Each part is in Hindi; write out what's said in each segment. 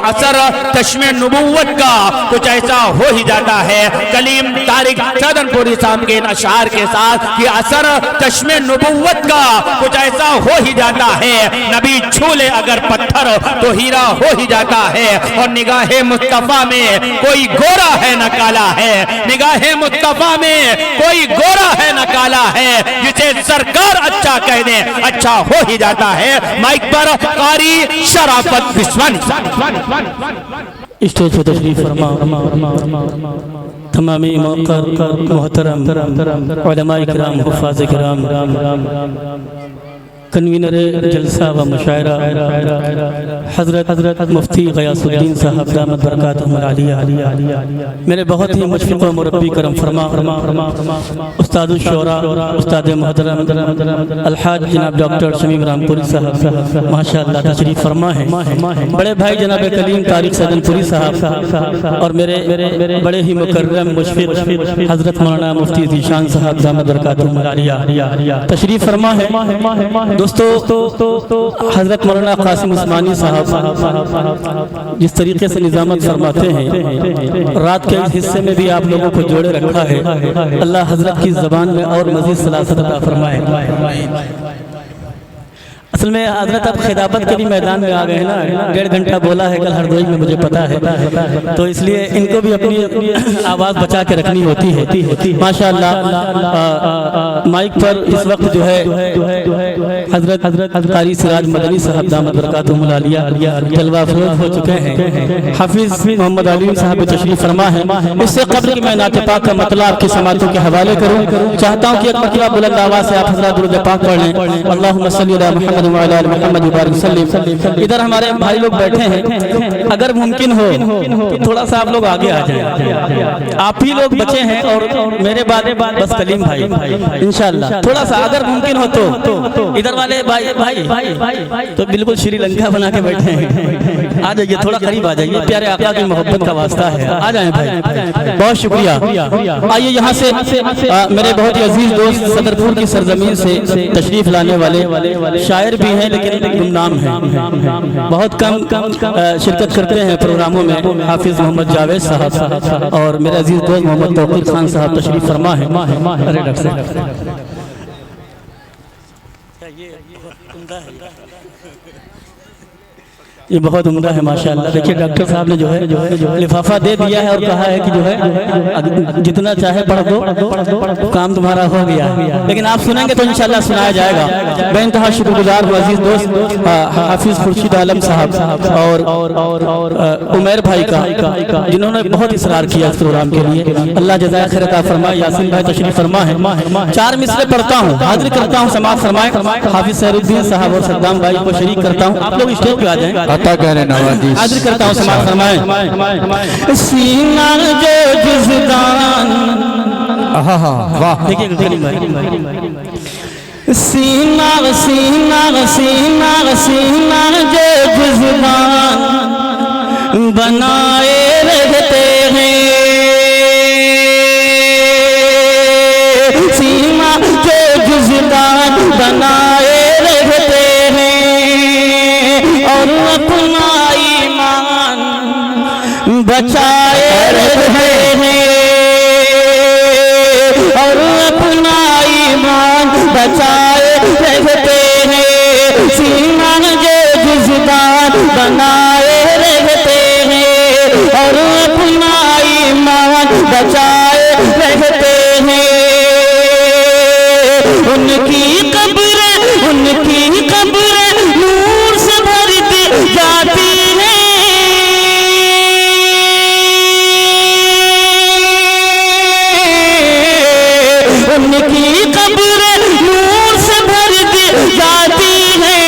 असर चश्मे नबूवत का कुछ ऐसा हो ही जाता है। कलीम तारिक सदनपुरी साहब के अशार के साथ कि असर चश्मे नबूवत का कुछ ऐसा हो ही जाता है। नबी छूले अगर पत्थर तो हीरा हो ही जाता है। और निगाहे मुस्तफा में कोई गोरा है न काला है, निगाहे मुस्तफा में कोई गोरा है न काला है। जिसे सरकार अच्छा कह दे अच्छा हो ही जाता है। माइक पर कारी शराफत विश्वानी स्टेज पर तशरीफ फरमा तमामी मोहतरम उलमा इकराम हुफ़ाज़ इकराम कन्वीनर जलसा व मुशायरा हज़रत मुफ्ती ग़यासुद्दीन साहब दामत बरकातुहुम आलिया, मेरे बहुत ही मुशफ़िक़ व मुरब्बी करम फरमा उस्ताद शुरा उस्ताद मुहतरम अलहाज जनाब डॉक्टर शमीम रामपुरी साहब माशाअल्लाह तशरीफ़ फरमा है। बड़े भाई जनाब कलीम तारिक सदनपुरी साहब और मेरे बड़े ही मुकर्रम मुशफ़िक़ हज़रत मौलाना मुफ्ती ज़ीशान साहब दामत बरकातुहुम आलिया तशरीफ़ फरमा है। दोस्तों हजरत मौलाना कासिम उस्मानी साहब जिस तरीके से निजामत फरमाते हैं, रात के इस हिस्से में भी आप लोगों को जोड़े रखा है। अल्लाह हजरत की ज़बान में और मज़ीद सलासत अता फरमाए। असल में हजरत अब खिताबत के भी मैदान में आ गए ना, 1.5 घंटा बोला है कल हरदोई में मुझे पता है, तो इसलिए इनको भी अपनी आवाज़ बचा के रखनी होती है। माशाअल्लाह माइक पर इस वक्त जो है हजरत कारी सिराज मदनी साहब दामत बरकातुहुम आलिया जलवा फरोज हो चुके हैं। हाफिज मोहम्मद अली साहब तशरीफ फरमा है। इससे कब्ल की मैं नाते पाक का मतलब आपकी समातों के हवाले करूँ, चाहता हूँ कि एक मरतबा बुलंद आवाज़ से आप हज़रात दुरूद पाक पढ़ लें। अल्लाहुम्मा सल्ली अला मुहम्मद व अला आलि मुहम्मद व बारिक सल्लिम। इधर हमारे भाई लोग बैठे हैं, अगर मुमकिन हो तो थोड़ा सा आप लोग आगे आ जाएं। आप ही लोग बचे हैं और मेरे बाद बस कलीम भाई इंशाअल्लाह थोड़ा सा अगर मुमकिन हो तो इधर वाले भाई तो बिल्कुल श्रीलंका बना के बैठे हैं। आ जाइए, थोड़ा करीब आ जाइए, प्यारे आका की मोहब्बत का वास्ता है। आ जाएं भाई, बहुत शुक्रिया। आइए यहाँ से मेरे बहुत ही अजीज दोस्त सदरपुर की सरजमीन से तशरीफ लाने वाले शायर भी हैं लेकिन गुमनाम हैं, बहुत कम शिरकत करते हैं प्रोग्रामों में। हाफिज मोहम्मद जावेद साहब और मेरे अजीज दोस्त मोहम्मद तौकीर खान साहब तशरीफ फरमा है। अरे डॉक्टर साहब ये बहुत उम्दा है माशाअल्लाह। देखिए डॉक्टर साहब ने जो है लिफाफा दे दिया है और कहा है कि जो है जितना चाहे पढ़ दो, काम तुम्हारा हो गया। लेकिन आप सुनेंगे तो इंशाअल्लाह सुनाया जाएगा। बेइंतहा शुक्रगुजार हूं अजीज दोस्त हाफिज खुर्शीद आलम साहब और उमैर भाई का जिन्होंने बहुत इसरार किया इस प्रोग्राम के लिए। अल्लाह जज़ाए खैर अता फरमाए। यासीन भाई तशरीफ फरमा है। 4 मिसरे पढ़ता हूँ, हाजिर करता हूँ, समाअत फरमाए। हाफिज सैरुद्दीन साहब और सद्दाम भाई को शरीक करता हूँ। आप लोग स्टेज पे आ जाएं, हाजिर करता हूँ, समाअत फरमाए। सीना जो जुज़दान, वाह देखिए सीना सीना सीना सीना जो जुज़दान बनाए रहते हैं, सीना जो जुज़दान बनाए रहते हैं और अपना ईमान बचाए रहते हैं और अपना ईमान बचाए रहते हैं। सीना जो जुज़दान बनाए रहते हैं और अपना ईमान बचाए रहते हैं। उनकी कब्र नूर से भर दी जाती है, उनकी कब्र नूर से भर दी जाती है।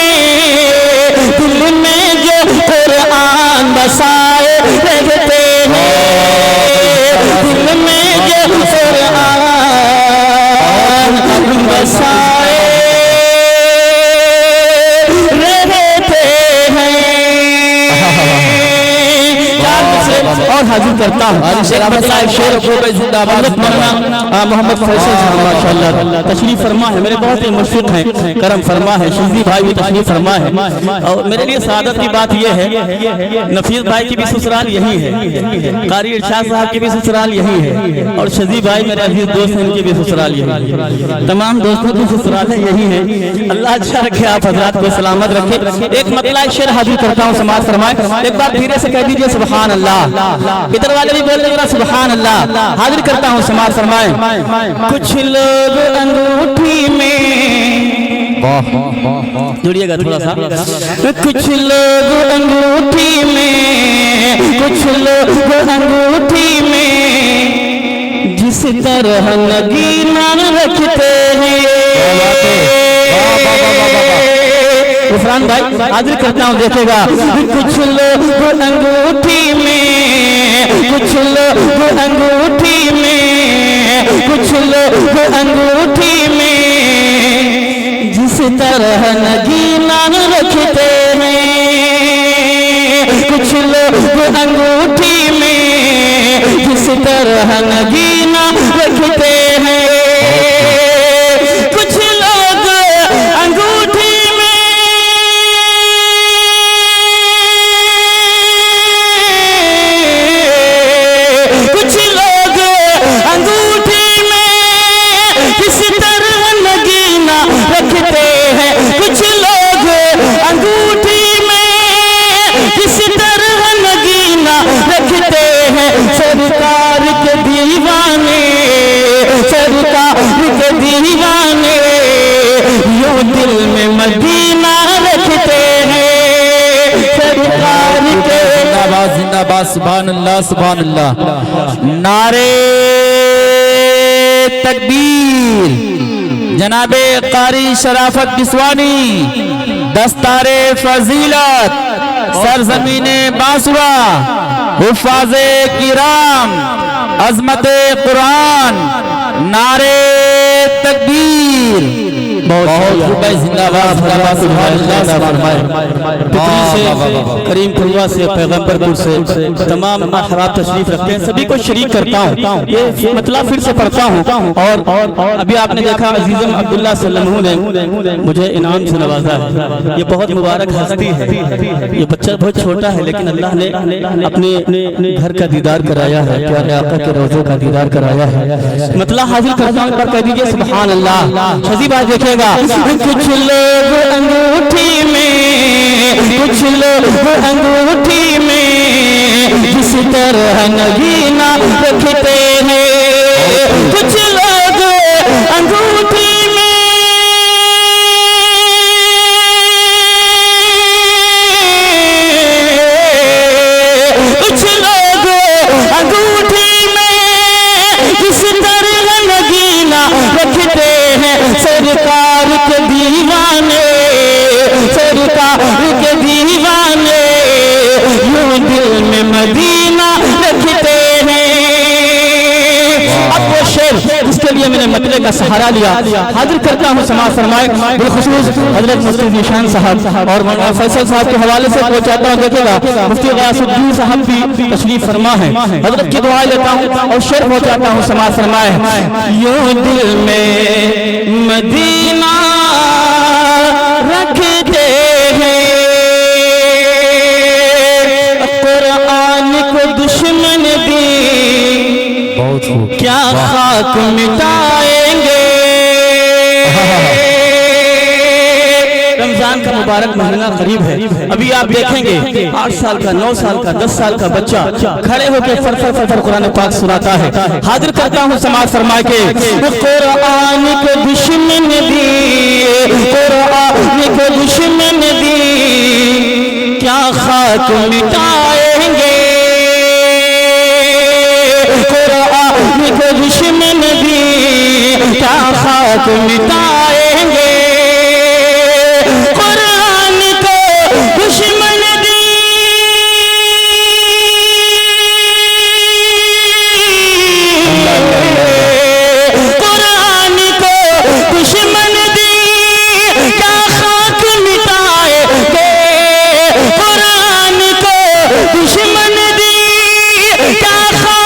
दिल में जो कुरान बसाए रहते हैं, दिल में जो कुरान बसाए चाहता हूँ। मोहम्मद फैसल साहब माशाअल्लाह तशरीफ फरमा है, मेरे बहुत ही मुशफ़िक़ हैं, करम फरमा है। शिज़ी भाई भी तशरीफ फरमा है। और मेरे लिए सादत की बात यह है, नफीस भाई की भी ससुराल यही है, कारी इरशाद साहब की भी ससुराल यही है, और शिज़ी भाई मेरे अजीज दोस्त हैं, उनकी भी ससुराल यही है। तमाम दोस्तों की ससुराल यही है। अल्लाह अच्छा रखे, आप हज़रात को सलामत रखे। एक मतला शेर हाजिर करता हूँ, समाज फरमाए। एक बार धीरे से कह दीजिए सुभान अल्लाह। इधर वाले भी बोल रहे सुभान अल्लाह। हाजिर करता हूँ, समाज फरमाए। कुछ लोग अंगूठी में, जुड़िएगा थोड़ा सा। कुछ लोग अंगूठी में, कुछ लोग अंगूठी में जिस तरह नगीना रखते हैं। इरफान भाई हाजिर करता हूँ, देखेगा। कुछ लोग अंगूठी में, कुछ लोग अंगूठी में, कुछ लोग अंगूठी में जिस तरह नगीना रखते हैं। कुछ लोग अंगूठी में जिस तरह नगीना रखते हैं। कुछ लोग अंगूठी में, कुछ लोग अंगूठी में किस तरह नगीना रखते हैं। कुछ लोग अंगूठी में किस तरह नगीना रखते हैं। सरकार के दीवाने, सरकार के दीवाने यूं दिल में मदीना रखते हैं। सरकार के जिंदाबाद जिंदाबाद, सुभान अल्लाह सुभान अल्लाह। नारे तकबीर। जनाबे कारी शराफत बिस्वानी, दस्तारे फजीलत, सरजमीने बासुरा, हुफ़ाज़े किराम, अज़मते कुरान, नारे तकबीर। बहुत जिंदाबाद करीमपुरवा से, पैगंबरपुर से तमाम अहबाब तशरीफ रखते हैं, सभी को शरीक करता हूँ। ये मतलब फिर से पढ़ता हूँ। और अभी आपने देखा अजीज़म अब्दुल्ला सल्लमहू ने मुझे इनाम से नवाजा है। ये बहुत मुबारक हस्ती है। ये बच्चा बहुत छोटा है, लेकिन अल्लाह ने अपने घर का दीदार कराया है, प्यारे आका के रोज़े का दीदार कराया है। मतलब हाजिर करता हूँ, कह दीजिए सुभान अल्लाह। शजीबा देखेगा। कुछ लोग अंगूठी में, कुछ लोग अंगूठी में जिस तरह नगीना रखते हैं। कुछ लोग अंगूठी में, कुछ लोग अंगूठी में जिस तरह नगीना रखते हैं। सरकार के दीवाने, सरकार के दीवाने यूं दिल में मदीना रखते हैं। अब वो शेर जिसके लिए मैंने मतले का सहारा लिया, हाजिर करता हूँ, समाज फरमाए। बिलखुसूस हजरत मुफ्ती ज़ीशान साहब और मौलाना फैसल साहब के हवाले से पहुँचाता हूँ। देखेगा मुफ्ती गयासुद्दीन साहब भी तशरीफ फरमा है, हजरत की दुआ लेता हूँ और शेर पहुँचाता हूँ। समाज फरमाए। यूं दिल में मदीना रखते हैं, कुरान को दुश्मन दी क्या खाक मिटाएंगे। रमजान का मुबारक महीना करीब है। अभी आप देखेंगे 8 साल का, 9 साल का, 10 साल का बच्चा खड़े होकर फर फर कुरान पाक सुनाता है। हाजिर करता हूँ, समाज फरमाए के कुरान को दुश्मन दी, कुरान को दुश्मन दी क्या खाक मिटाएंगे। कुरान को दुश्मन दी क्या खाक मिटाएंगे। कुरान को दुश्मन दी, कुरान को दुश्मन दी क्या खाक मिटाएंगे। कुरान को दुश्मन दी क्या खाक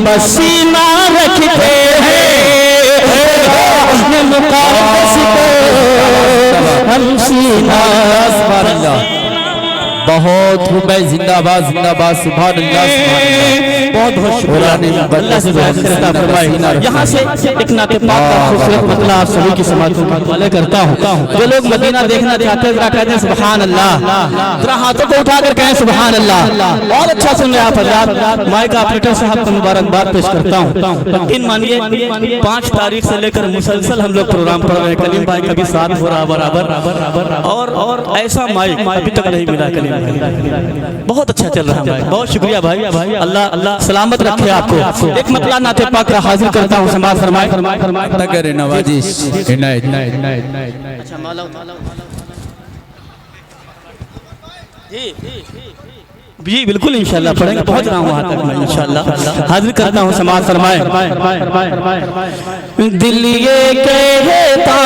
बसीना रखते हैं मुक़द्दस को हम सीना। बहुत खूब है, जिंदाबाद जिंदाबाद, सुभान अल्लाह सुभान अल्लाह। बहुत बहुत शुक्रिया अल्लाह से यहाँ से एक नाते पाक का खूबसूरत मतला आप सभी की समाज को वाले करता हूँ। जो लोग मदीना देखना चाहते हैं जरा कहते हैं सुभान अल्लाह, जरा हाथों को उठाकर कहें सुभान अल्लाह। बहुत अच्छा सुन रहे आप हज़रात। माइक ऑपरेटर साहब को मुबारकबाद पेश करता हूँ। यकीन मानिए 5 तारीख से लेकर मुसलसल हम लोग प्रोग्राम पढ़ रहे हैं। कलीम भाई कभी साथ हो रहा बराबर और ऐसा माइक अभी तक नहीं मिला। कलीम बहुत अच्छा चल रहा है भाई, बहुत शुक्रिया भाई। अल्लाह अल्लाह सलामत रखे आपको। एक मतला नाते पाक का हाजिर करता हूँ, समाज फरमाए। करे नवाजिश इनायत। जी बिल्कुल इंशाल्लाह पढ़ेंगे, पहुंच रहा हूँ वहाँ तक मैं इंशाल्लाह। हाजिर करता हूँ, समाज फरमाए। दिल ये कहता,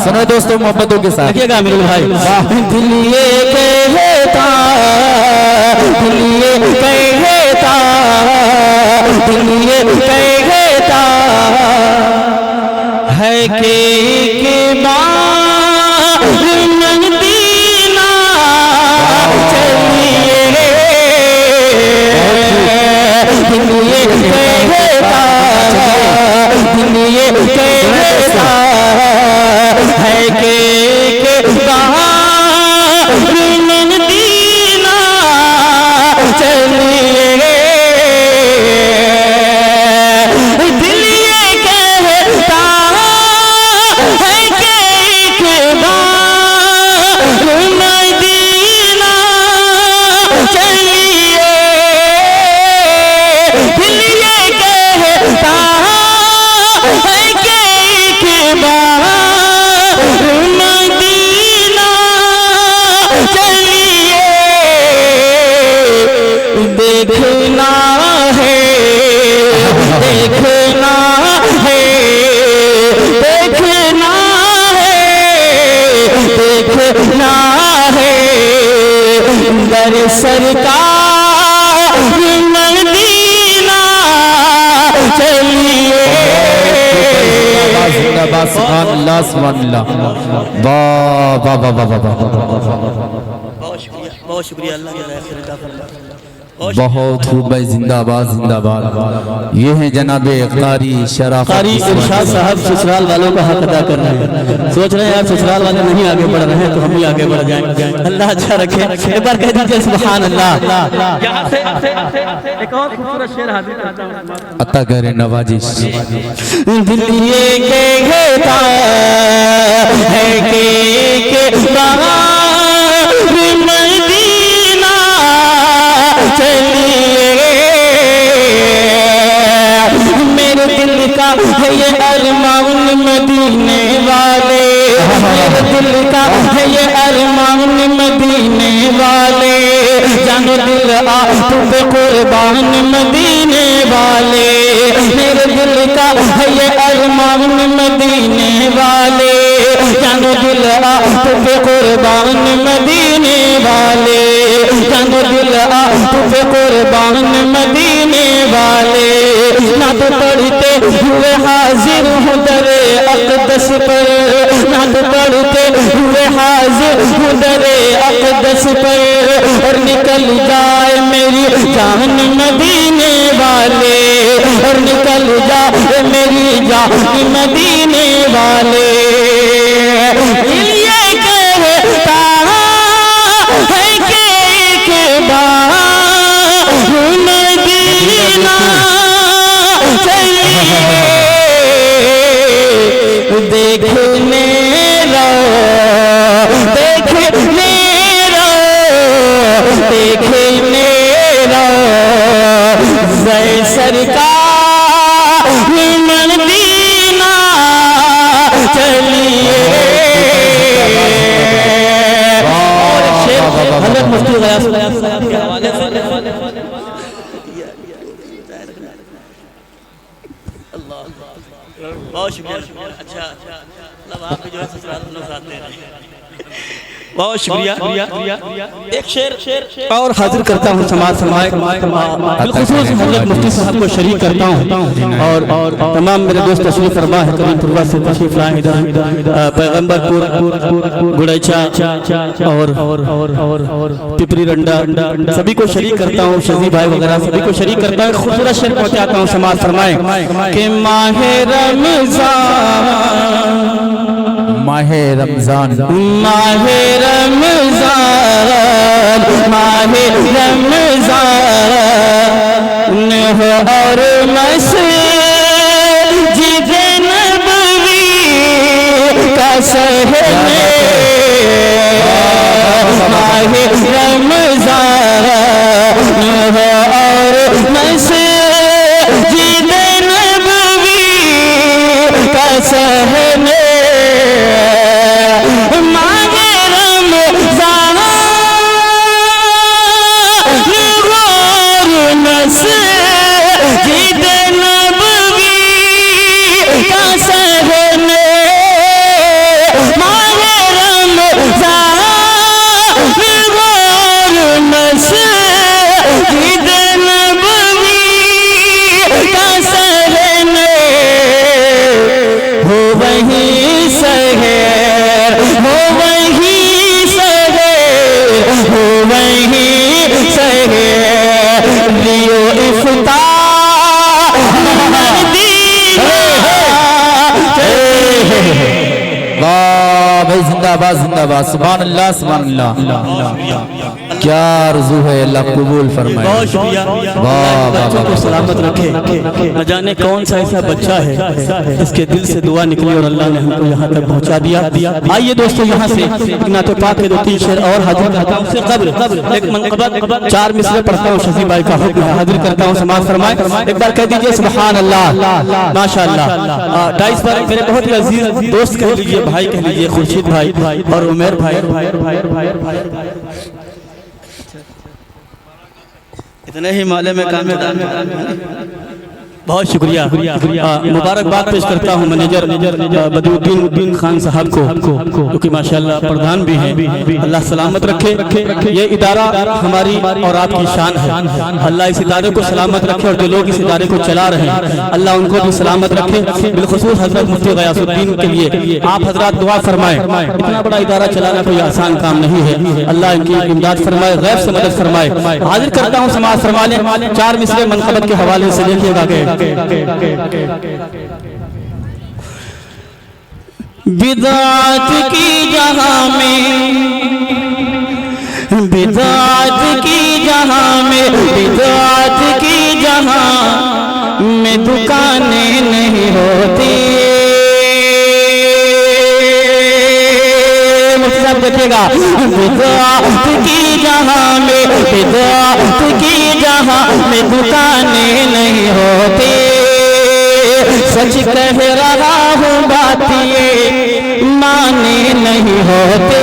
सुनो दोस्तों मोहब्बतों के साथ देखिएगा मेरे भाई। दिल ये कहता, दिल ये कहता, दिल ये कहता है कि एक बार मदीना चलिए। दिल ये कहता, दिल ये कहता है कि एक बार मदीना चलिए। दिल ये कहता है कि एक बार मदीना चलिए। दिल ये कहता है कि एक बार मदीना चलिए। देखना है, देखना है, देखना है, देखना है दर सरकार मदीना चलिए। जिंदाबाद सुभान अल्लाह सुभान अल्लाह। वाह वाह वाह वाह वाह। बहुत शुक्रिया अल्लाह के खैर का फरमान। बहुत खूब है, जिंदाबाद जिंदाबाद। ये है जनाबे कारी शराफत कारी इरशाद साहब ससुराल वालों का हक अदा कर रहे हैं। सोच रहे हैं आप ससुराल वाले नहीं आगे बढ़ रहे हैं तो हम ही आगे बढ़ जाएं। अल्लाह अच्छा रखे। एक बार कह दीजिए सुभान अल्लाह। यहाँ से एक और खूबसूरत शेर हाजिर करता हूं। अता करे नवाजिश। दिल ये कहता है कि मदीना चलिए। मेरे दिल का है ये अरमान मदीने वाले, मेरे दिल का है ये अरमान मदीने वाले। जानो दिल आ तुम कुर्बान मदीने वाले। मेरे दिल का है ये अरमान मदीने वाले। जानो दिल आ तुम कुर्बान मदीने वाले। जानो दिल आ तुम कुर्बान मदीने वाले। ना तो पढ़ते हुए हाजिर हूँ दरे अक़दस पर, ना तो पढ़ते हुए हाजिर हूँ दरे अक़दस पर। और निकल जाए मेरी जान मदीने वाले, और निकल जाए मेरी जान मदीने वाले। ये कहता है कि एक बार मदीना चलिए। देखने लो, देखने लो, देखने लो जय सरकार मदीना चलिए। हज़रत मुफ्ती गयास साहब के हवाले से बहुत शुक्रिया। अच्छा मतलब आप जो है ससुराल लोग साथ दे रहे हैं। बहुत शुक्रिया। एक शेर और हाजिर करता हूँ समाज फरमाए, बिलखुसूस हज़रत मुफ्ती साहब को शरीक करता हूँ और तमाम मेरे दोस्त तशरीफ फरमा है करीमपुर से तशरीफ लाए इधर पैगम्बरपुर गुड़ैचा और पिपरी रंडा सभी को शरीक करता हूँ, शजी भाई वगैरह सभी को शरीक करता हूँ। खूबसूरत शेर पहुँचाता हूँ समाज फरमाए कि माहे रमज़ान माहे रमजान माहे रमज़ान माहे रमज़ान हो और मस्जिद नबवी का शहर में माहे रमज़ान हो और मस्जिद नबवी का शहर में जिंदाबाद जिंदाबाद सुभान अल्लाह सुभान अल्लाह। क्या आरज़ू है अल्लाह कबूल फरमाए। बहुत शुक्रिया। बच्चों को सलामत रखे। न जाने कौन सा ऐसा बच्चा है इसके दिल से दुआ निकली और अल्लाह ने हमको यहाँ तक पहुँचा दिया। आइए दोस्तों यहाँ से नाते पाक के 2-3 शेर और हाजिर करता हूँ। उससे कब्र एक मनक़बत 4 मिसरे पढ़ता हूँ। शजी भाई का हुक्म है, हाजिर करता हूँ समाज फरमाए। एक बार कह दीजिए सुभान अल्लाह माशाअल्लाह। डाइस पर मेरे बहुत ही अजीज दोस्त कह लीजिए, भाई कह लीजिए, खुर्शीद भाई और उमेर भाई इतने ही माले में काम बहुत शुक्रिया। मुबारकबाद पेश करता हूँ मैनेजर बदरुद्दीन खान साहब को जो कि माशाअल्लाह प्रधान भी हैं। अल्लाह सलामत रखे। ये इदारा हमारी और आपकी शान है। अल्लाह इस इदारे को सलामत रखे और जो लोग इस इदारे को चला रहे हैं अल्लाह उनको भी सलामत रखे। बिलखुसूस हजरत मुफ्ती गयासुद्दीन के लिए आप हजरात दुआ फरमाएं। इतना बड़ा इदारा चलाना कोई आसान काम नहीं है। अल्लाह इनकी इमदाद फरमाए, गैब से मदद फरमाए। हाजिर करता हूँ समाज फरमाने 4 मिसरे मनक़बत के हवाले से देखिएगा कि बिदात की जहां में बिदात की जहां में बिदात की जहां में दुकानें नहीं होती। मुझसे देखिएगा बिदात की जहां में बिदात की जहां में दुकानें नहीं होती। सच कह रहा हूँ बात ये माने नहीं होते।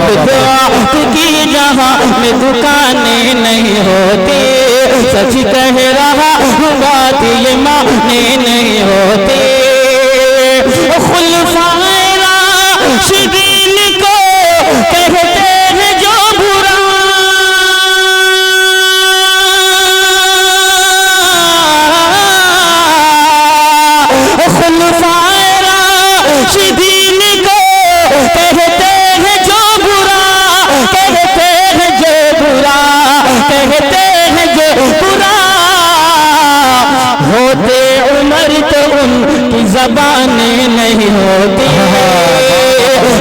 बिदात की जहां में दुकानें नहीं होती। सच कह रहा हूँ बात ये माने नहीं होते। खुलफाए राशिदीन को कहते हैं जो बुरा खुलफाए राशिदीन को कहते हैं जो बुरा कहते हैं जो बुरा कहते हैं जो बुरा। होते उमर तो उनकी ज़बानें नहीं होती।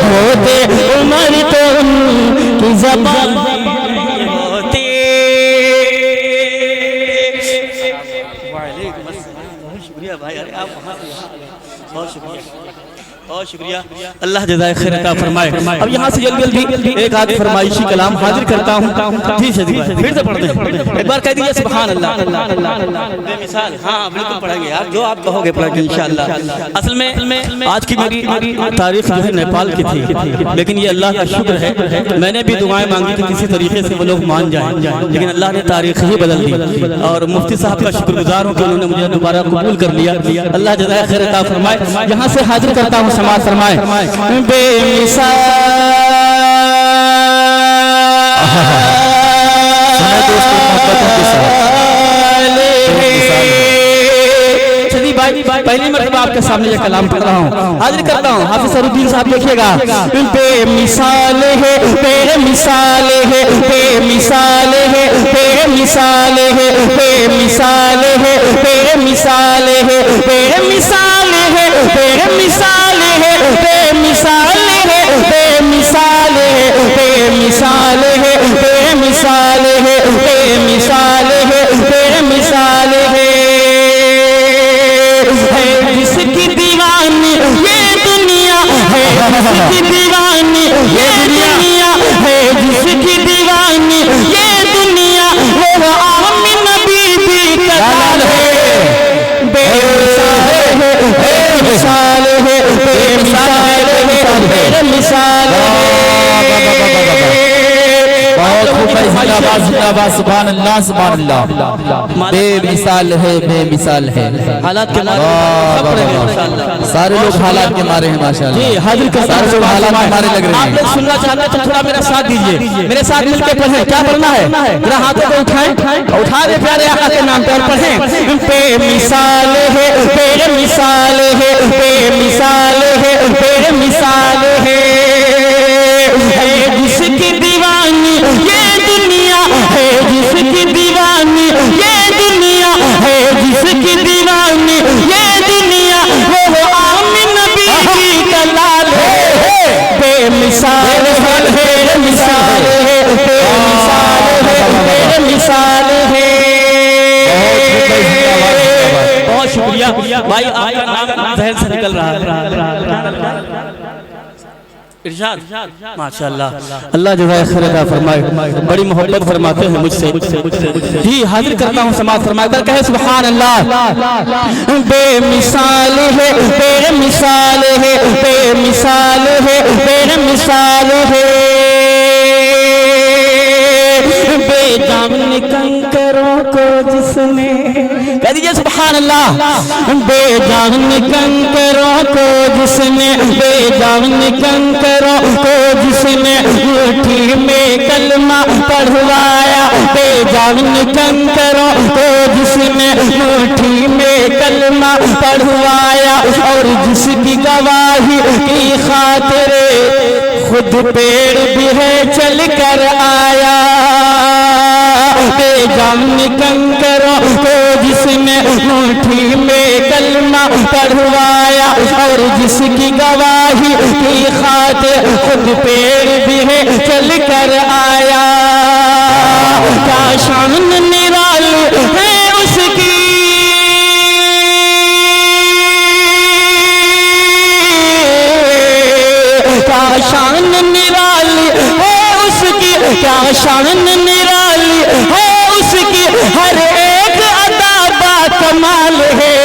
होते उमर तो उनकी ज़बान नहीं होती। बहुत शुक्रिया भाई, अरे आप वहाँ से बहुत शुक्रिया बहुत शुक्रिया। अल्लाह जज़ाए खैर अता फरमाए। अब यहाँ से जल्दी जल्दी एक आध फरमाइशी कलाम हाजिर करता हूँ। फिर से पढ़ते हैं, एक बार कह दीजिए सुभान अल्लाह। बेमिसाल, हाँ बिल्कुल पढ़ेंगे यार, जो आप कहोगे पढ़ेंगे इंशाअल्लाह। असल में आज की मेरी तारीख जो है नेपाल की थी, लेकिन ये अल्लाह का शुक्र है मैंने भी दुआएं मांगी कि किसी तरीके से वो लोग मान जाएं, लेकिन अल्लाह ने तारीख ही बदल दी। और मुफ्ती साहब का शुक्रगुजार हूँ कि उन्होंने मुझे दोबारा कबूल कर लिया। अल्लाह जज़ाए खैर अता फरमाए। यहाँ से हाजिर करता हूँ समाज फरमाए बेमिसाल पहली मर्तबा आपके सामने ये कलाम पढ़ रहा हूँ, हाजिर करता हूँ। हाफिज सरूद्दीन साहब देखिएगा। बेमिसाल है बेमिसाल है बेमिसाल है बेमिसाल है बेमिसाल है बेमिसाल है बेमिसाल है बेमिसाल है बेमिसाल है बेमिसाल है बेमिसाल है बेमिसाल है बेमिसाल है बेमिसाल है जिसकी दीवानी ये दुनिया है, जिसकी दीवानी ये दुनिया है, जिसकी दीवानी ये दुनिया वो आमिना बीबी का लाल है। बेमिसाल है बेमिसाल है बेमिसाल है बेमिसाल जिंदाबाद जिंदाबाद सुभान अल्लाह सुभान अल्लाह। बेमिसाल है बेमिसाल है। हालात के मारे सारे लोग हालात के मारे हैं माशाल्लाह। जी हाजिर कर सारे लोग हालात के मारे लग रहे आप हैं। लोग सुनना चाहते हैं तो थोड़ा मेरा साथ दीजिए, मेरे साथ मिलकर पढ़ें। क्या पढ़ना है? जरा हाथों को उठाएं, उठा दे प्यारे आका के नाम पर पढ़ें। बेमिसाल है बेमिसाल है बेमिसाल है बेमिसाल है जिसकी दीवानी ये दुनिया है, जिसकी दीवानी ये दुनिया है, जिसकी दीवानी ये दुनिया वो आमिना बीबी का लाल है। बेमिसाल है बेमिसाल है बेमिसाल है बेमिसाल है। बहुत शुक्रिया भाई, आपका नाम जहन से निकल रहा है। इरशाद माशाअल्लाह, अल्लाह जज़ाए खैर अता फरमाए। बड़ी मोहब्बत फरमाते हैं मुझसे। जी हाजिर करता हूँ समाज फरमाए कर कहे सुभान अल्लाह। बेमिसाल है बेमिसाल है बेमिसाल है बेमिसाल है बेजान कंकरों को जिसने, कह दीजिए सुभान अल्लाह। बेजान कंकरों को जिसने, बेजान कंकरों को जिसने मुट्ठी में कलमा पढ़वाया, बेजान कंकरों को जिसने मुट्ठी में कलमा पढ़वाया और जिसकी गवाही की खातिर खुद पेड़ भी है चल कर आया। बेजान कंकरों को जिसने मुट्ठी में कलमा पढ़वाया और जिसकी गवाही की खातिर खुद पेड़ भी है चल कर आया। क्या शान निराली है उसकी, क्या शान निराली है उसकी, क्या शान निराली है उसकी, हर एक अदा बाकमाल है।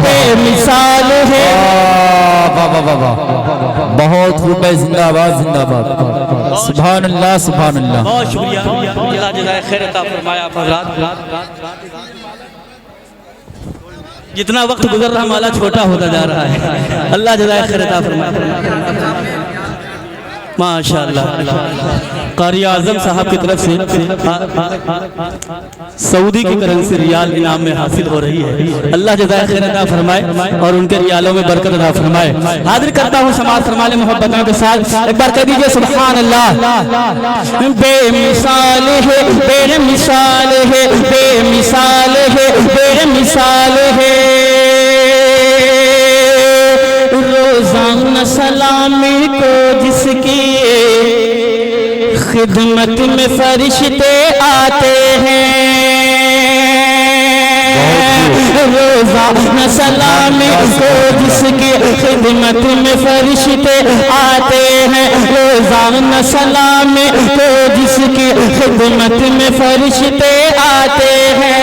बेमिसाल है। वाह वाह वाह, बहुत खूब है। जिंदाबाद जिंदाबाद सुभान अल्लाह सुभान अल्लाह। बहुत शुक्रिया, अल्लाह जज़ाए खैर अता फरमाए। आप हज़रात जितना वक्त गुजर रहा माला छोटा होता जा रहा है। अल्लाह जज़ाए खैर अता फरमाए। माशाअल्लाह। कारी आज़म साहब की तरफ से सऊदी की करेंसी रियाल इनाम में हासिल हो रही है। अल्लाह जज़ाए खैर अता फरमाए और उनके रियालों में बरकत अता फरमाए। हाजिर करता हूँ समाज फरमाने मोहब्बतों के साथ, एक बार कह दीजिए सुभान अल्लाह। बेमिसाल है बेमिसाल है बेमिसाल है बेमिसाल है रोजाना सलामी को जिसकी खिदमत में फरिश्ते आते हैं। रोजाना सलामी को जिसकी खिदमत में फरिश्ते आते हैं। रोजाना सलामी को जिसकी खिदमत में फरिश्ते आते हैं।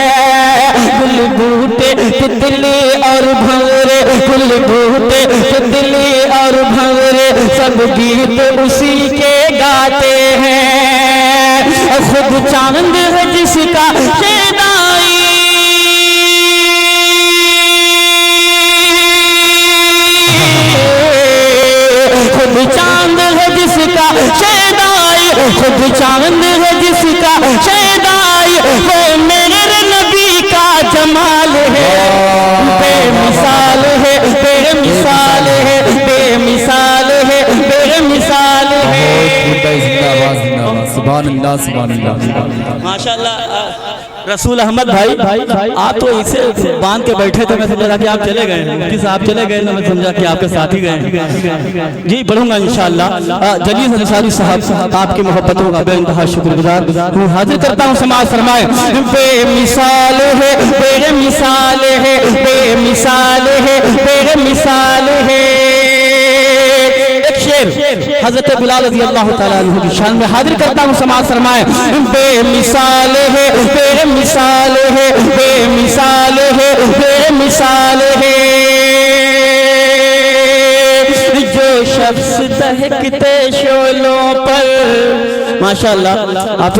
गुल बूटे तितली और भंवरे, गुल बूटे तितली और भंवरे सब गीत उसी के गाते हैं। खुद चांद है जिसका शेदाई, शैदाई, खुद चांद है जिसका शैदाई, वो मेरे नबी का जमाल है। बेमिसाल है, बेमिसाल है, बेमिसाल है, बेमिसाल है। जिंदाबाद जिंदाबाद, सुभान अल्लाह सुभान अल्लाह। माशाल्लाह रसूल अहमद भाई आप तो इसे बांध के बैठे थे, मैं समझा कि आप चले गए, मुफ्ती साहब चले गए, तो मैं समझा कि आपके साथ ही गए। जी पढ़ूंगा इंशाअल्लाह। जलील अंसारी साहब आपकी मोहब्बतों का बेइंतहा शुक्रगुजार हूँ, हाजिर करता हूँ। समाज फरमाए बेमिसाल है, बेमिसाल है, बेमिसाल है, बेमिसाल है। हज़रत बिलाल रज़ी अल्लाह तआला अन्हु की शान में हाजिर करता हूँ। समाज फरमाए बेमिसाल है, बेमिसाल है, बेमिसाल है, बेमिसाल है। जो शख्स दहकते शोलों पर, माशाअल्लाह आप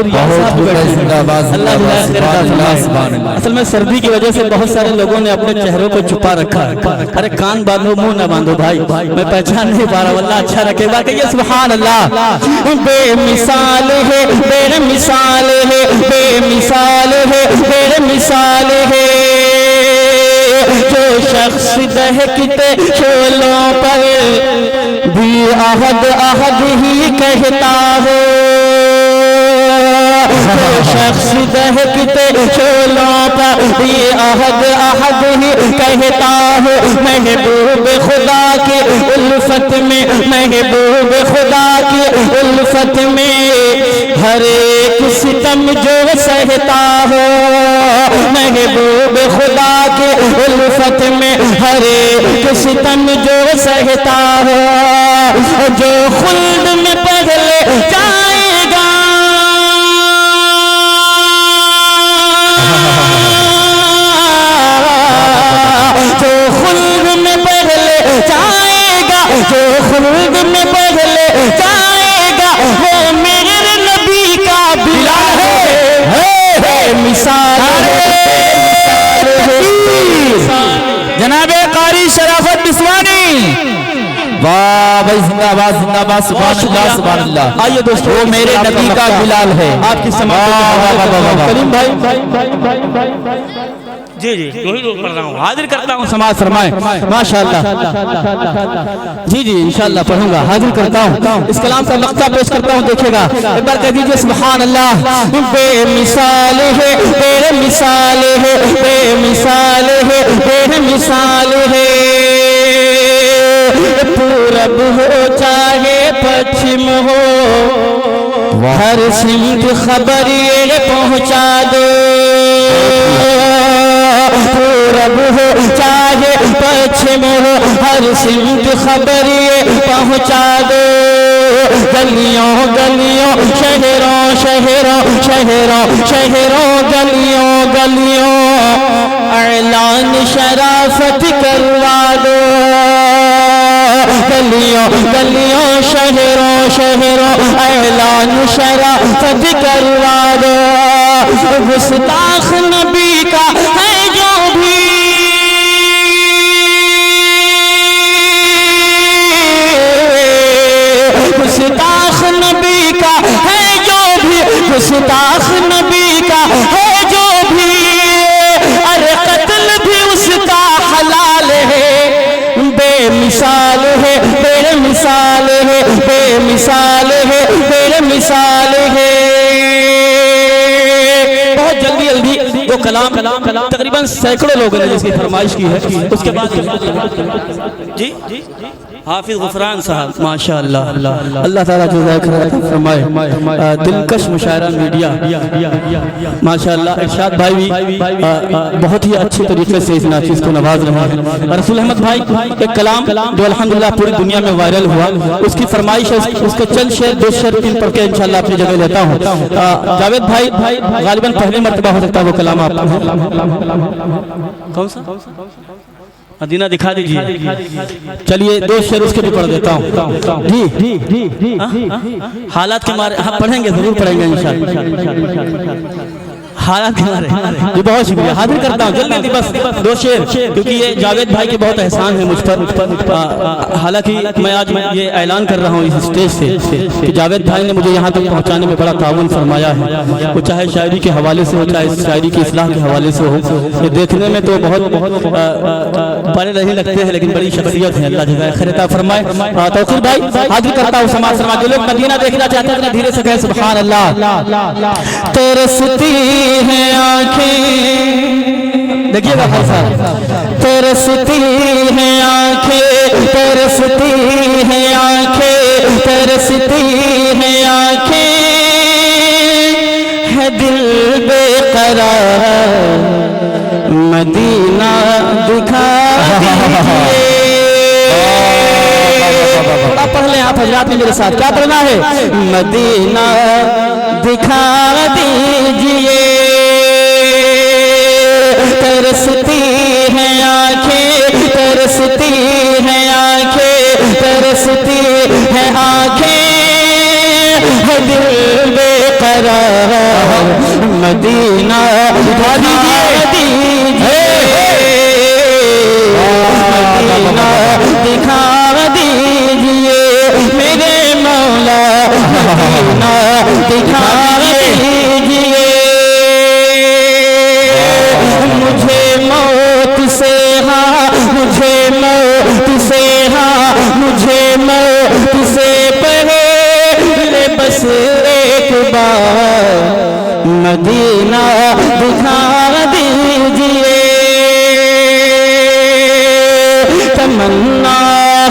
असल में सर्दी की वजह से बहुत सारे लोगों ने अपने चेहरों को छुपा रखा है। अरे कान बांधो मुंह ना बांधो भाई, मैं पहचान नहीं पा रहा, वल्लाह अच्छा रखेगा कहिए सुभान अल्लाह। बेमिसाल है, बेमिसाल है, बेमिसाल है, बेमिसाल है। जो शख्स दहकते शोलों पर भी अहद अहद ही कहता हो, जो शख्स दहकते शोलों पर भी अहद अहद ही कहता हो। महबूब खुदा की उल्फत में, महबूब खुदा की उल्फत में हर एक सितम जो सहता हो। महबूब खुदा के उल्फत में हर एक सितम जो सहता हो। जो खुल्द में पहले जाएगा, जो खुल्द में पहले जाएगा, जो खुल्द में पहले जाएगा, वो मेरे नबी का बिलाल है। मिसाल जनाबे कारी शराफत बिस्वानी, वाह भाई जिंदाबाद जिंदाबाद, सुभान अल्लाह सुभान अल्लाह। आइए दोस्तों, वो मेरे नबी का बिलाल है। आपकी समाज करीम भाई जी जी वही लोग कर रहा हूँ, हाजिर करता हूँ। समाज फरमाए माशाअल्लाह। जी जी इंशाअल्लाह पढ़ूंगा, हाजिर करता हूँ। इस कलाम का नक्शा पेश करता हूँ, देखिएगा एक बार कह दीजिए सुभान अल्लाह। बेमिसाल है, बेमिसाल है, बेमिसाल है, बेमिसाल है। पूरब हो चाहे पश्चिम हो, हर सिमत खबर ये पहुँचा दो। पूरब हो चाहे पश्चिम हो, हर सिमत खबर ये पहुँचा दो। गलियों गलियों, शहरों शहरों, शहरों शहरों, गलियों गलियों, ऐलान शराफत करवा दो। गलियों गलियों, शहरों शहरों, ऐलान शराफत करवा दो। गुस्ताख नबी का है जो भी, गुस्ताख नबी का है जो भी, गुस्ताख नबी का है जो भी, अरे कत्ल भी उसका हलाल है। बेमिसाल है, बेमिसाल है, बेमिसाल है, बेमिसाल है। बहुत जल्दी जल्दी वो कलाम तकरीबन सैकड़ों लोगों ने जिसकी फरमाइश की है, उसके बाद जी हाफिज गुफरान साहब माशाअल्लाह, अल्लाह ताला जो फरमाए। दिलकश मुशायरा मीडिया माशाअल्लाह, इरशाद भाई भी बहुत ही अच्छे तरीके से इस नाचीज को नवाज रहे हैं। रसूल अहमद भाई एक कलाम जो अल्हम्दुलिल्लाह पूरी दुनिया में वायरल हुआ, उसकी फरमाइश है, उसके चंद शेर दो शेर तीन पढ़ के इंशाअल्लाह अपनी जगह लेता हूँ। जावेद भाई गालिबन पहली मर्तबा हो सकता है वो कलाम आप कौन सा मदीना दिखा दीजिए। चलिए दो शेर उसके भी पढ़ देता हूँ जी। हालात के मारे हाँ पढ़ेंगे, जरूर पढ़ेंगे इंशाअल्लाह। हालात क्या रहे जी। बहुत शुक्रिया, हाजिर करता हूँ जल्दी बस 2 शेर, क्योंकि ये जावेद भाई के बहुत एहसान है मुझ पर। हालांकि मैं आज ये ऐलान कर रहा हूँ इस स्टेज से कि जावेद भाई ने मुझे यहाँ तक पहुँचाने में बड़ा ताउन फरमाया है। वो चाहे शायरी के हवाले से हो, चाहे शायरी की इस्लाह के हवाले से हो। ये देखने में तो बहुत बड़े नहीं लगते हैं, लेकिन बड़ी शख्सियत है। अल्लाह जज़ाए खैर अता फरमाए। तौकीर भाई हाजिर करता हूँ समाज जो लोग मदीना देखना चाहते हैं धीरे से कहे सुभान अल्लाह। तरसती हैं आँखें, देखिएगा भाई साहब, तरसती हैं आँखें, तरसती हैं आँखें, तरसती हैं आँखें, है दिल बेकरार, मदीना दिखा दीजिए। पढ़ लें आप हजरात में मेरे साथ, क्या पढ़ना है? मदीना दिखा दीजिए। तरसती हैं आँखें, तरसती हैं आँखें, तरसती हैं आँखें, है दिल बेकरार, मदीना दिखा दीजिए। मदीना दिखा दीजिए मेरे मौला, मदीना दिखा दीजिए। मुझे मौत से हाँ, मुझे मौत से हाँ, मुझे मौत से पहले बस एक बार मदीना दिखा दीजिए। तमन्ना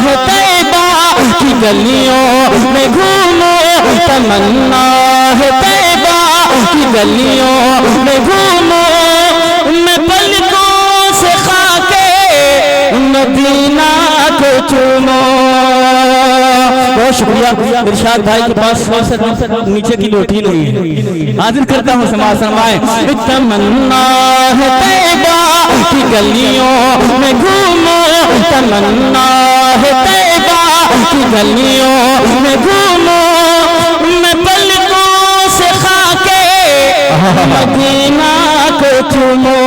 है तैबा की गलियों में घूमो, तमन्ना है तैबा की गलियों में घूमो, मैं पलकों से खाके मदीना को चूमो। बहुत शुक्रिया। इरशाद भाई के पास नीचे की रोटी नहीं है। हाजिर करता हूँ समाज फरमाए। तमन्ना है तैबा की गलियों में घूमो, तमन्ना है तैबा की गलियों में घूमो, मैं पलकों से खाके मदीना को चूमो,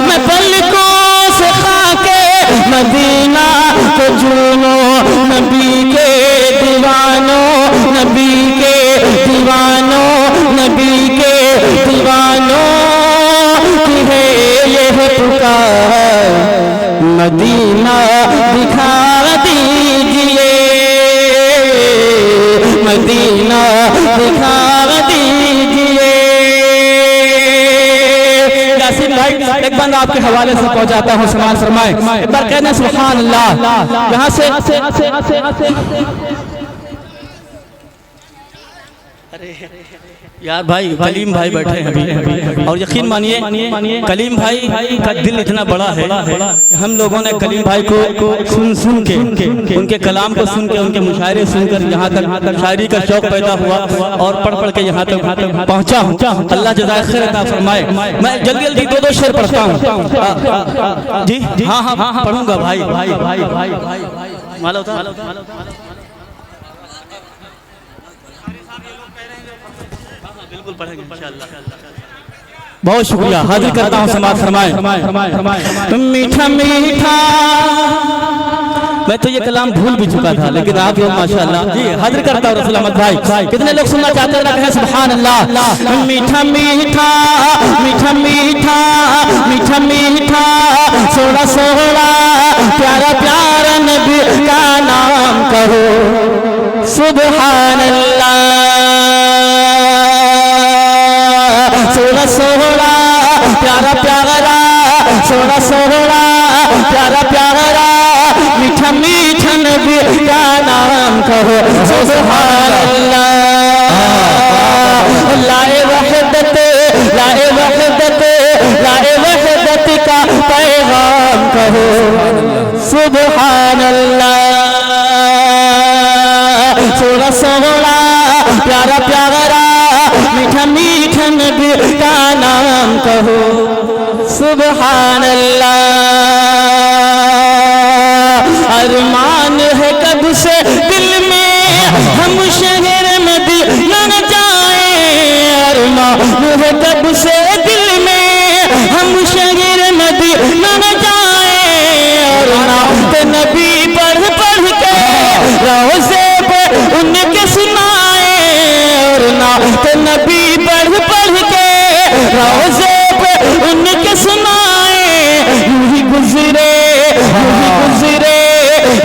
मैं पलकों से खाके मदीना को चूमो। नबी के दीवानों, नबी के दीवानों, नबी के दीवानों की है यह पुकार, मदीना दिखा दीजिए, मदीना दिखा दीजिए। यासीन भाई एक बार आपके हवाले से पहुंचाता हूँ, समान फरमाए। एक बार कहना सुभान अल्लाह। यहाँ से यार भाई कलीम भाई बैठे हैं अभी, और यकीन मानिए कलीम भाई का दिल इतना बड़ा है, हम लोगों ने कलीम भाई को सुन के उनके कलाम को सुन के, उनके मुशायरे सुनकर यहाँ तक शायरी का शौक पैदा हुआ और पढ़ के यहाँ तक पहुँचा हूँ। अल्लाह जज़ाए खैर अता फरमाए। मैं जल्दी 2 शेर पढ़ता हूँ जी। हाँ पढ़ूंगा भाई। बिल्कुल पढ़ेंगे इंशाअल्लाह। बहुत शुक्रिया। हाजिर करता हूँ समाज फरमाए। मीठा मीठा, मैं तो ये कलाम भूल भी चुका था, लेकिन आप लोग माशाअल्लाह जी। हाजिर करता हूँ रसूल अहमद भाई। कितने लोग सुनना चाहते हैं? कहें सुभान अल्लाह। मीठा मीठा, मीठा मीठा, मीठा मीठा, सोड़ा सोड़ा, प्यारा प्यारा नबी का नाम कहो, सुभान अल्लाह। सोड़ा सोड़ा, प्यारा प्यारा, सोड़ा सोड़ा, प्यारा प्यारा, मीठा मीठा नबी का नाम कहो, सुभान अल्लाह। लाए वहदत, लाए वहदत, लाए वहदत का पैगाम कहो, सुभान अल्लाह। सोड़ा सोड़ा, प्यारा प्यारा, मीठा मीठा नबी का नाम कहो, सुभान अल्लाह। अरमान है कब से दिल में हम शहर मदीना जाए, अरमान है कब से दिल में हम शगीर नदी न जाए और नात नबी पढ़ पढ़ के रोज़े पे उनके सुनाए और नात नबी पढ़ पढ़ के रोज़े पे उनके सुनाए। यूं ही गुजरे गुजरे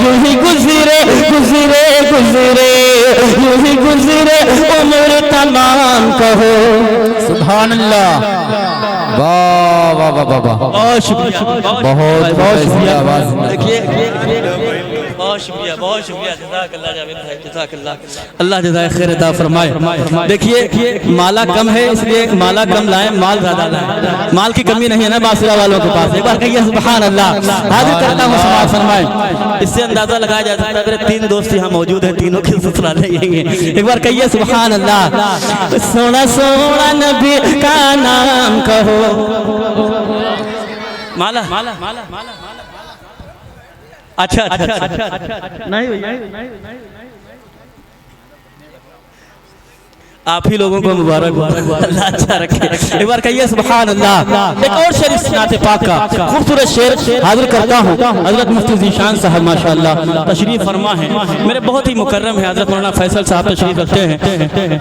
यूं ही गुजरे गुजरे गुजरे यूं ही गुजरे उम्र तमाम कहो सुभान अल्लाह। वाह वाह वाह वाह वाह, बहुत शुक्रिया बहुत बहुत शुक्रिया। बहुत शुक्रिया जज़ाकल्लाह जावेद भाई, जज़ाकल्लाह। अल्लाह जज़ाए खैर अता फरमाए। देखिए माला कम है इसलिए माला कम लाएं, माल ज्यादा लाएं। माल की कमी नहीं है ना बासुरा वालों के पास। एक बार कहिए सुभान अल्लाह। हाजिर करता हूँ समाज फरमाए। इससे अंदाजा लगाया जा सकता है मेरे 3 दोस्त यहाँ मौजूद हैं, तीनों की ससुराल लेंगे। एक बार कहिए सुभान अल्लाह। सोना सोना नबी का नाम कहो। माला माला माला माला अच्छा अच्छा अच्छा नहीं आप ही लोगों को मुबारक अल्लाह अच्छा रखे। एक बार कहिए सुभान अल्लाह। एक और शेर इस नाते पाक का खूबसूरत शेर हाजिर करता हूँ। हजरत मुफ्ती ज़ीशान साहब माशाअल्लाह तशरीफ फरमा है, मेरे बहुत ही मुकर्रम है। हजरत मौलाना फैसल साहब तशरीफ रखते हैं।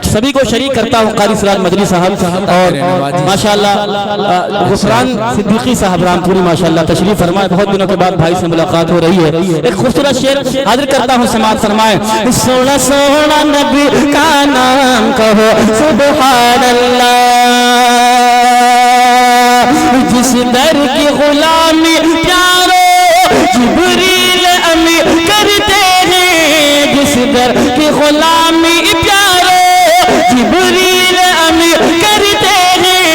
सभी को शरीक करता हूँ कारी सिराज मदनी साहब और माशाअल्लाह गुफरान सिद्दीकी साहब रामपुरी माशाअल्लाह तशरीफ फरमाए। बहुत दिनों के बाद भाई से मुलाकात हो रही है। एक खूबसूरत शेर हाजिर करता हूँ समाज फरमाए। सोना सोना नबी का नाम कहो सुभान अल्लाह। जिस दर की गुलामी प्यारो जिब्रील अमी करते हैं, जिस दर की गुलामी प्यारो जिब्रील अमी करते हैं।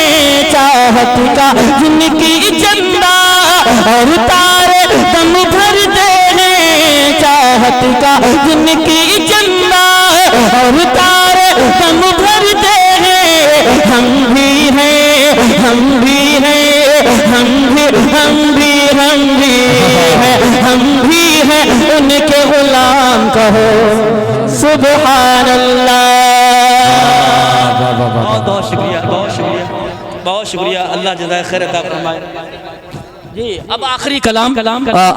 चाहत का जिनकी चंदा और तारे दम भरते हैं। चाहत का जिनकी चंदा और तारे दम भरते हैं। हम भी हैं हम भी हैं हम भी हैं उनके गुलाम कहो सुभान अल्लाह। बहुत शुक्रिया बहुत शुक्रिया। अल्लाह जज़ाए खैर अता फरमाए। जी अब आखिरी कलाम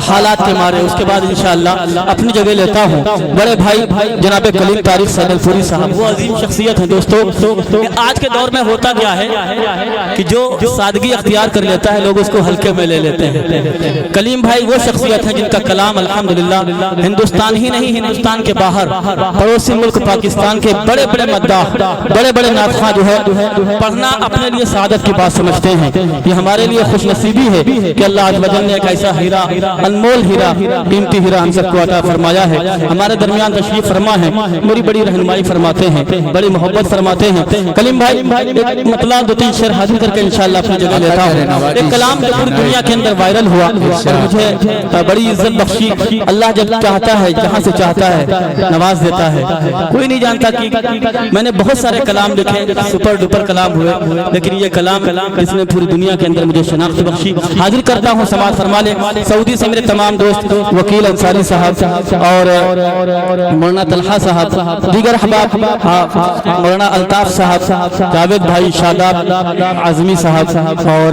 हालात के मारे, उसके बाद इंशाअल्लाह अपनी जगह लेता हूँ। बड़े भाई जनाब कलीम तारिक सैदलपुरी साहब, वो अजीम शख्सियत है दोस्तों। आज के दौर में होता क्या है कि जो सादगी अख्तियार कर लेता है लोग उसको हल्के में ले लेते हैं। कलीम भाई वो शख्सियत है जिनका कलाम अल्हम्दुलिल्लाह हिंदुस्तान ही नहीं हिंदुस्तान के बाहर पड़ोसी मुल्क पाकिस्तान के बड़े बड़े मद्दाह बड़े बड़े नातखा जो है पढ़ना अपने लिए सादत की बात समझते हैं। ये हमारे लिए खुशनसीबी है कि अल्लाह वजल ने एक ऐसा हीरा अनमोल हीरा कीमती हीरा हम सबको अता फरमाया है। हमारे दरमियान तशरीफ फरमा है, मेरी बड़ी रहनुमाई फरमाते हैं, बड़ी मोहब्बत फरमाते हैं। कलीम भाई एक मतलब 2-3 शेर हाजिर करके इंशाअल्लाह अपनी जगह लेता हूँ। एक कलाम जो पूरी दुनिया के अंदर वायरल हुआ और मुझे बड़ी इज्जत बख्शी। अल्लाह जब चाहता है जहाँ से चाहता है नवाज देता है। कोई नहीं जानता कि मैंने बहुत सारे कलाम लिखे, सुपर डुपर कलाम हुए, लेकिन ये कलाम जिसने पूरी दुनिया के अंदर मुझे शनाख्त बख्शी। हाजिर करता हूँ समाज फरमा ले। सऊदी से मेरे तमाम दोस्त वकील अंसारी साहब और मौलाना तलहा साहब, दीगर अहबाब मौलाना अल्ताफ साहब, जावेद भाई, शादाब आजमी साहब और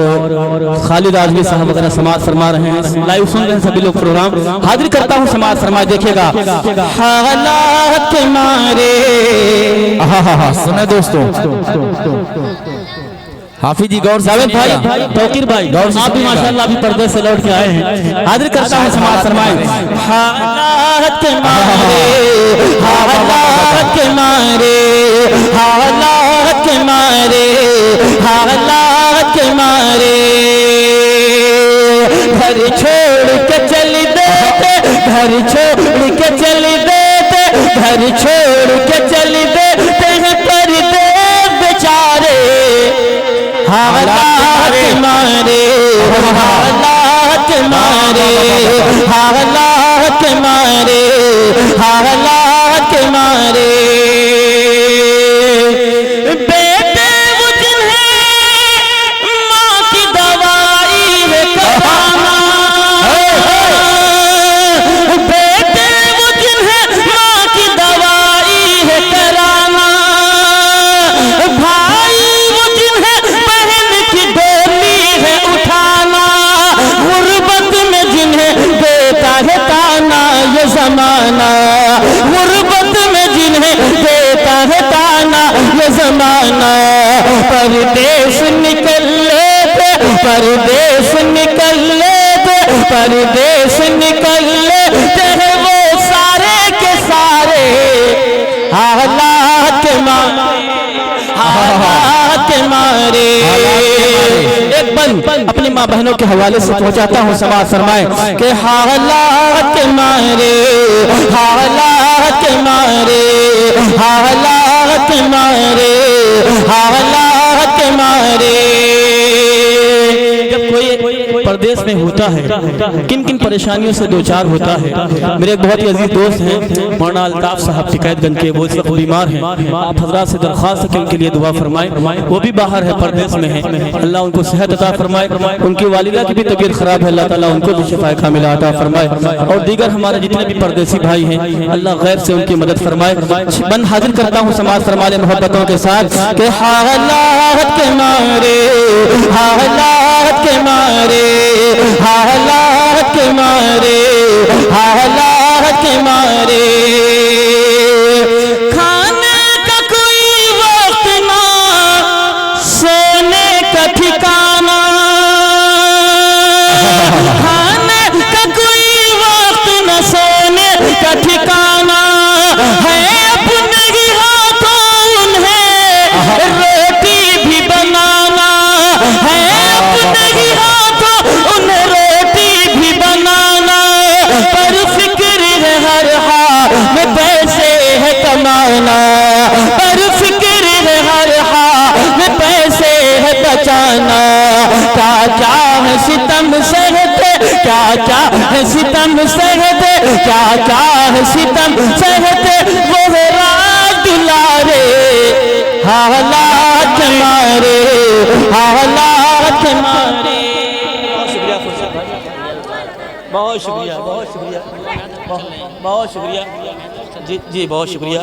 खालिद आजमी साहब वगैरह समाज फरमा रहे हैं। लाइव सुन रहे हैं सभी लोग प्रोग्राम। हाजिर करता हूँ समाज फरमा, देखिएगा हालात मारे। सुने दोस्तों हाफिज जी गौर जावेद भाई, तौकीर भाई, आप भी माशाअल्लाह अभी पर्दे से लौट के आए हैं। हाजिर करता हूँ समाज फरमाए। हालात के मारे हालात के मारे हालात के मारे हालात के मारे घर छोड़ के चल देते, घर छोड़ के चल देते, घर छोड़ के चल देते हैं पर्दे बेचारे। हालात मारे हालात मारे हालात मारे हालात मारे। बेटे वो जिन्हें माँ की दवाई है कराना, बेटे वो जिन्हें माँ की दवाई है कराना, भाई वो जिन्हें जमाना, परदेश निकल ले, परदेश निकल ले, परदेश निकल ले वो सारे के सारे हालात मारे। एक बंद अपनी माँ बहनों के हवाले से पहुंचाता हूँ, समाज फरमाए कि हालात मारे, हालात मारे, हालात मारे, हालात मारे। जब कोई परदेश में होता है किन किन परेशानियों से दो चार होता है। मेरे एक बहुत ही अजीज दोस्त हैं मौलाना अल्ताफ साहब शिकायतगंज के, वो इस वक्त बीमार हैं। आप हजरात से दरख्वास्त है कि उनके लिए दुआ फरमाएं, वो भी बाहर है, परदेश में है। अल्लाह उनको सेहत अता फरमाए। उनकी वालिदा की भी तबीयत खराब है, अल्लाह ताला उनको भी शिफाए कामिला अता फरमाए। और दीगर हमारे जितने भी परदेसी भाई हैं अल्लाह गैर से उनकी मदद फरमाए। बन हाजिर करता हूँ समाज फरमाले मोहब्बतों के साथ कि हालात के मारे, हालात के मारे, हालात के मारे, हालात के मारे। खाने का कोई वक्त ना, सोने का ठिकाना, खाने का कोई वक्त ना, सोने का ठिकाना है। अपने ही हाथों उन्हें रोटी भी बनाना है, अपने ही हाथों उन्हें रोटी भी बनाना। पर फिक्र है हर हाल में पैसे है कमाना, पर फिक्र है हर हाल में पैसे है बचाना। क्या चाहे सितम सहते, क्या चाहे सितम सहते, क्या चाहे सितम सहते वो है राज दुलारे। हालात मारे, हालात मारे। बहुत शुक्रिया, बहुत शुक्रिया, बहुत शुक्रिया जी जी, बहुत शुक्रिया।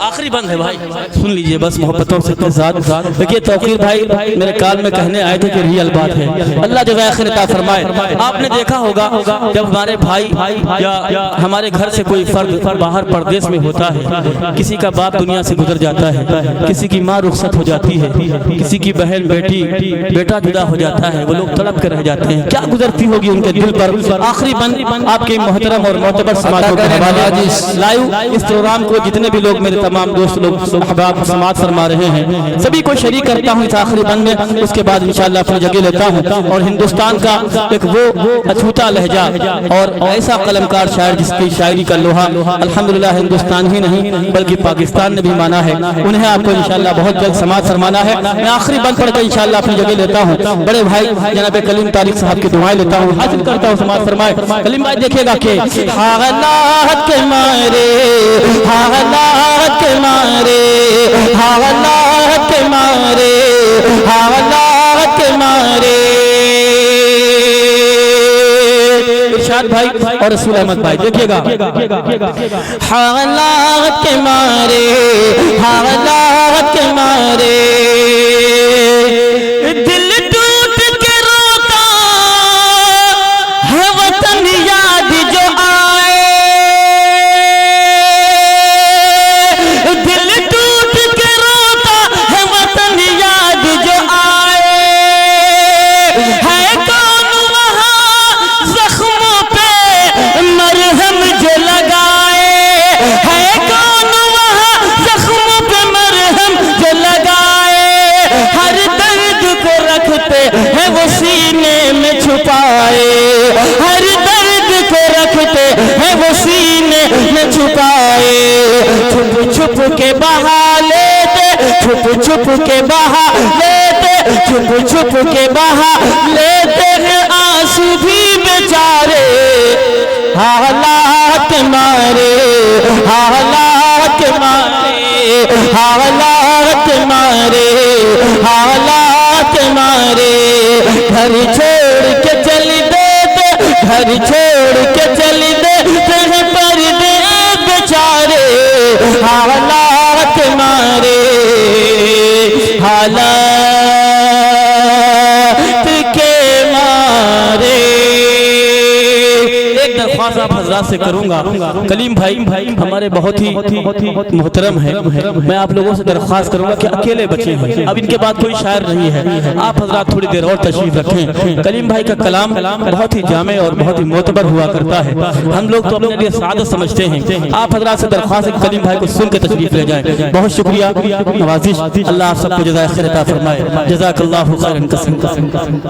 आखिरी बंद है भाई, सुन लीजिए बस मोहब्बतों से के साथ। देखिए तौकीर भाई मेरे काल में कहने आए थे कि रियल बात है, अल्लाह जब आखिर अता फरमाए। आपने देखा होगा जब हमारे भाई या हमारे घर से कोई फर्द बाहर परदेश में होता है, किसी का बाप दुनिया से गुजर जाता है, किसी की माँ रुखसत हो जाती है, किसी की बहन बेटा जुदा हो जाता है, वो लोग तड़प कर रह जाते हैं। क्या गुजरती होगी उनके दिल पर। आखिरी बंद आपके मोहतरम और मोतबर समाजों के हवाले लाइव इस प्रोग्राम को जितने भी लोग मेरे तमाम दोस्त लोग अहबाब समाज फरमा रहे हैं सभी को शरीक करता हूँ इस आखिरी बंद में। उसके बाद इंशाअल्लाह अपनी जगह लेता हूँ और हिंदुस्तान का एक वो अछूता लहजा और ऐसा कलमकार शायर जिसकी शायरी का लोहा अल्हम्दुलिल्लाह हिंदुस्तान ही नहीं बल्कि पाकिस्तान ने भी माना है, उन्हें आपको इंशाअल्लाह बहुत जल्द समाज फरमाना है। मैं आखिरी बंद पढ़कर इंशाअल्लाह अपनी जगह लेता हूँ। बड़े भाई जनाब कलीम तारिक साहब की दुआएं लेता हूँ, हासिल करता हूँ समाज फरमाए। कलीम भाई देखिएगा कि हालात के मारे, हालात के मारे, हालात के मारे, हालात के मारे। इरशाद भाई और रसूल अहमद भाई देखिएगा, हालात के मारे, हालात के मारे। दिल टूट के रोता है वतन याद जो आए, दिल टूट के रोता है वतन याद जो आए। है कौन वहाँ जख्मों पे मरहम जो लगाए, है कौन वहाँ जख्मों पे मरहम जो लगाए। हर दर्द को रखते हैं वो सीने में छुपाए, हर दर्द को रखते हैं वो सीने में छुपाए। छुप छुप के बहा लेते, छुप छुप के बहा लेते, छुप छुप के बहा लेते हैं आंसू भी बेचारे। हालात मारे, हालात मारे, हालात मारे, हालात मारे। घर छोड़ के चल देते, घर छोड़ के चल देते हैं पर्दे बेचारे। हालात मारे, हालात के मारे। एक दरख्वास्त आप हज़रात हजरात से करूंगा। कलीम भाई हमारे बहुत ही मोहतरम है, मैं आप लोगों से दरख्वास्त करूंगा कि अकेले बचे हैं, अब इनके बाद कोई शायर नहीं है, आप हजरात थोड़ी देर और तशरीफ रखें। कलीम भाई का कलाम बहुत ही जामे और बहुत ही मोतबर हुआ करता है, हम लोग तो अपने लिए सादत समझते हैं। आप हजरात से दरख्वास्त है कि कलीम भाई को सुन के तशरीफ ले जाएं। बहुत शुक्रिया, नवाजिश। अल्लाह आप सबको जज़ाए खैर अता फरमाए। जज़ाकल्लाहु खैरन कसीरन।